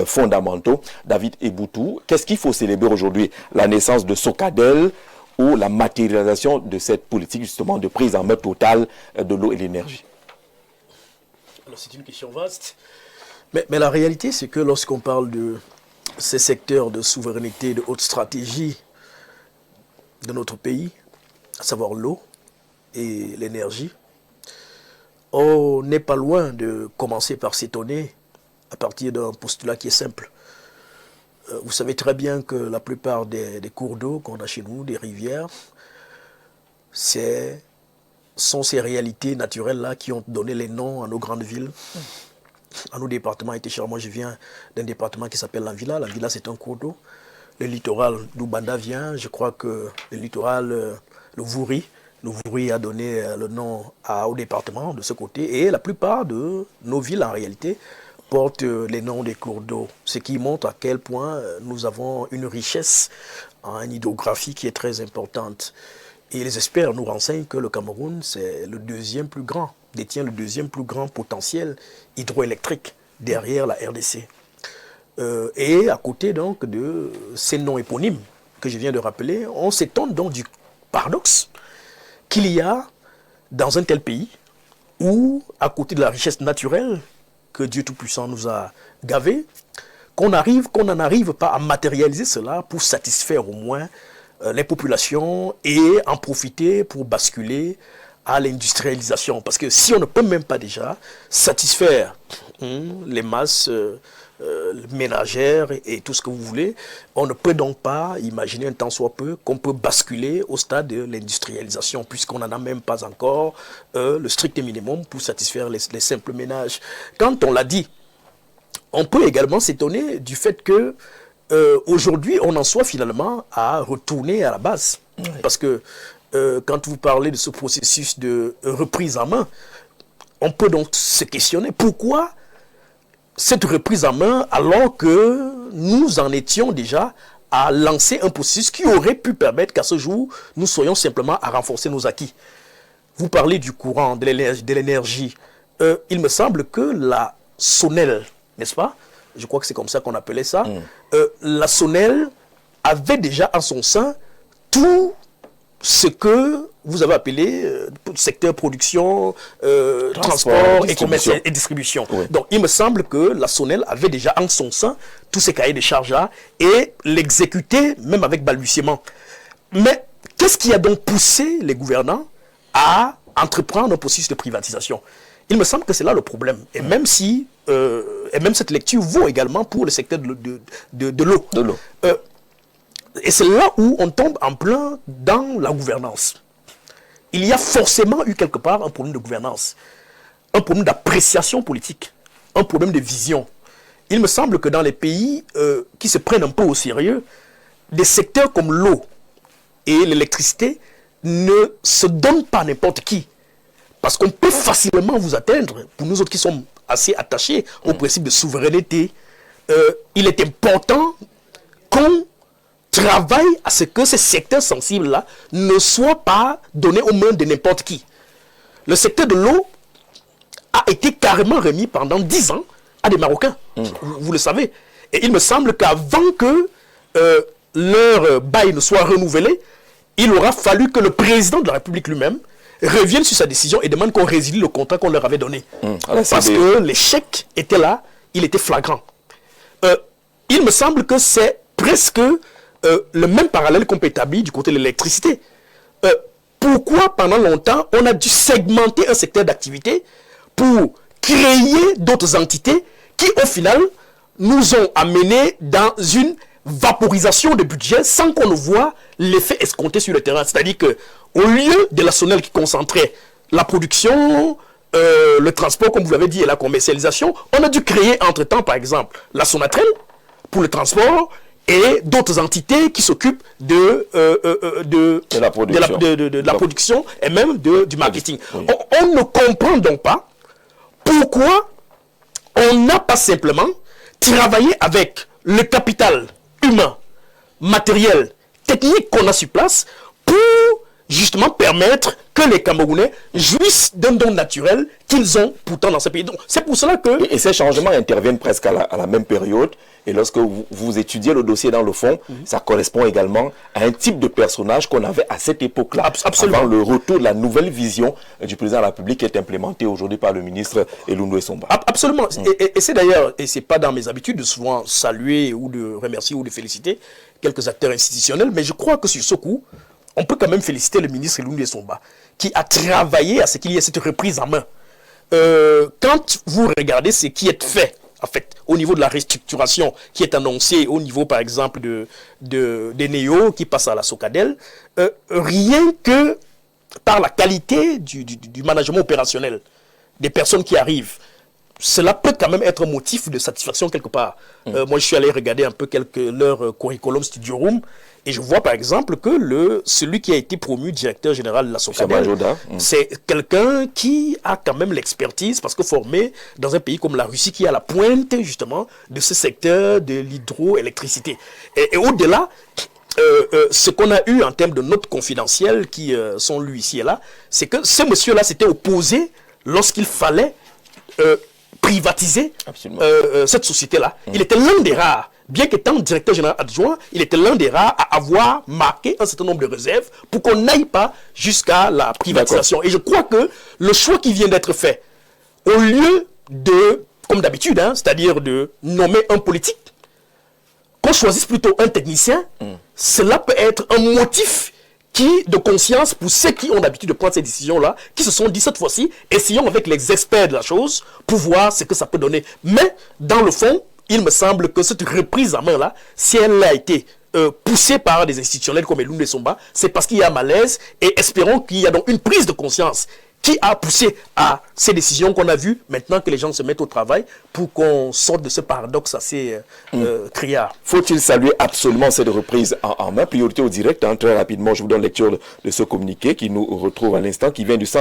fondamentaux. David Eboutou, qu'est-ce qu'il faut célébrer aujourd'hui? La naissance de Socadel ou la matérialisation de cette politique justement de prise en main totale de l'eau et l'énergie? Alors c'est une question vaste, mais la réalité c'est que lorsqu'on parle de ces secteurs de souveraineté, de haute stratégie de notre pays, à savoir l'eau et l'énergie, on n'est pas loin de commencer par s'étonner à partir d'un postulat qui est simple. Vous savez très bien que la plupart des cours d'eau qu'on a chez nous, des rivières, sont ces réalités naturelles-là qui ont donné les noms à nos grandes villes, à nos départements. Moi, je viens d'un département qui s'appelle l'Anvila. L'Anvila, c'est un cours d'eau. Le littoral d'où Banda vient, je crois que le littoral, le Vouri a donné le nom au département de ce côté. Et la plupart de nos villes, en réalité, portent les noms des cours d'eau, ce qui montre à quel point nous avons une richesse en hydrographie qui est très importante. Et les experts nous renseignent que le Cameroun, c'est le deuxième plus grand, détient le deuxième plus grand potentiel hydroélectrique derrière la RDC. Et à côté donc de ces noms éponymes que je viens de rappeler, on s'étonne donc du paradoxe qu'il y a dans un tel pays où, à côté de la richesse naturelle que Dieu Tout-Puissant nous a gavé, qu'on n'en arrive pas à matérialiser cela pour satisfaire au moins les populations et en profiter pour basculer à l'industrialisation. Parce que si on ne peut même pas déjà satisfaire les masses ménagères et tout ce que vous voulez, on ne peut donc pas imaginer un tant soit peu qu'on peut basculer au stade de l'industrialisation, puisqu'on n'en a même pas encore le strict minimum pour satisfaire les simples ménages. Quand on l'a dit, on peut également s'étonner du fait que aujourd'hui, on en soit finalement à retourner à la base. Oui. Parce que quand vous parlez de ce processus de reprise en main, on peut donc se questionner pourquoi cette reprise en main alors que nous en étions déjà à lancer un processus qui aurait pu permettre qu'à ce jour, nous soyons simplement à renforcer nos acquis. Vous parlez du courant, de l'énergie. Il me semble que la SONEL, n'est-ce pas? Je crois que c'est comme ça qu'on appelait ça. La SONEL avait déjà en son sein tout ce que vous avez appelé secteur production, transport et commerce et distribution. Oui. Donc il me semble que la SONEL avait déjà en son sein tous ces cahiers de charges-là et l'exécutait même avec balbutiement. Mais qu'est-ce qui a donc poussé les gouvernants à entreprendre un processus de privatisation? Il me semble que c'est là le problème. Et même si, et même cette lecture vaut également pour le secteur de l'eau. Et c'est là où on tombe en plein dans la gouvernance. Il y a forcément eu quelque part un problème de gouvernance, un problème d'appréciation politique, un problème de vision. Il me semble que dans les pays qui se prennent un peu au sérieux, des secteurs comme l'eau et l'électricité ne se donnent pas à n'importe qui. Parce qu'on peut facilement vous atteindre, pour nous autres qui sommes assez attachés au principe de souveraineté, il est important qu'on travaille à ce que ces secteurs sensibles-là ne soient pas donnés aux mains de n'importe qui. Le secteur de l'eau a été carrément remis pendant 10 ans à des Marocains, vous le savez. Et il me semble qu'avant que leur bail ne soit renouvelé, il aura fallu que le président de la République lui-même revienne sur sa décision et demande qu'on résilie le contrat qu'on leur avait donné. Parce que l'échec était là, il était flagrant. Il me semble que c'est presque le même parallèle qu'on peut établir du côté de l'électricité. Pourquoi pendant longtemps on a dû segmenter un secteur d'activité pour créer d'autres entités qui au final nous ont amenés dans une vaporisation de budget sans qu'on ne voit l'effet escompté sur le terrain. C'est-à-dire que au lieu de la SONEL qui concentrait la production, le transport, comme vous l'avez dit, et la commercialisation, on a dû créer entre-temps, par exemple, la Sonatrel pour le transport et d'autres entités qui s'occupent de la production et même du marketing. Oui. On ne comprend donc pas pourquoi on n'a pas simplement travaillé avec le capital humain, matériel, technique qu'on a sur place pour justement permettre que les Camerounais jouissent d'un don naturel qu'ils ont pourtant dans ce pays. Donc, c'est pour cela que... Et ces changements interviennent presque à la même période. Et lorsque vous étudiez le dossier dans le fond, ça correspond également à un type de personnage qu'on avait à cette époque-là, avant le retour de la nouvelle vision du président de la République qui est implémentée aujourd'hui par le ministre Elundu Esomba. Absolument. Et c'est d'ailleurs, et c'est pas dans mes habitudes de souvent saluer ou de remercier ou de féliciter quelques acteurs institutionnels, mais je crois que sur ce coup, on peut quand même féliciter le ministre Elundu Esomba, qui a travaillé à ce qu'il y ait cette reprise en main. Quand vous regardez ce qui est fait, en fait, au niveau de la restructuration qui est annoncée, au niveau, par exemple, des NEO qui passent à la Socadel, rien que par la qualité du management opérationnel des personnes qui arrivent, cela peut quand même être un motif de satisfaction quelque part. Moi, je suis allé regarder un peu leur curriculum Studio Room, et je vois par exemple que celui qui a été promu directeur général de la Socadel, c'est quelqu'un qui a quand même l'expertise, parce que formé dans un pays comme la Russie, qui est à la pointe justement de ce secteur de l'hydroélectricité. Et au-delà, ce qu'on a eu en termes de notes confidentielles qui sont lues ici et là, c'est que ce monsieur-là s'était opposé lorsqu'il fallait privatiser cette société-là. Il était l'un des rares, bien qu'étant directeur général adjoint, il était l'un des rares à avoir marqué un certain nombre de réserves pour qu'on n'aille pas jusqu'à la privatisation. Et je crois que le choix qui vient d'être fait, au lieu de, comme d'habitude, c'est-à-dire de nommer un politique, qu'on choisisse plutôt un technicien, cela peut être un motif de conscience pour ceux qui ont l'habitude de prendre ces décisions-là, qui se sont dit cette fois-ci, essayons avec les experts de la chose pour voir ce que ça peut donner. Mais, dans le fond, il me semble que cette reprise en main-là, si elle a été poussée par des institutionnels comme Elundu Esomba, c'est parce qu'il y a malaise, et espérons qu'il y a donc une prise de conscience qui a poussé à ces décisions qu'on a vues, maintenant que les gens se mettent au travail, pour qu'on sorte de ce paradoxe assez criard. Faut-il saluer absolument cette reprise en main? Priorité au direct, très rapidement, je vous donne lecture de ce communiqué qui nous retrouve à l'instant, qui vient du centre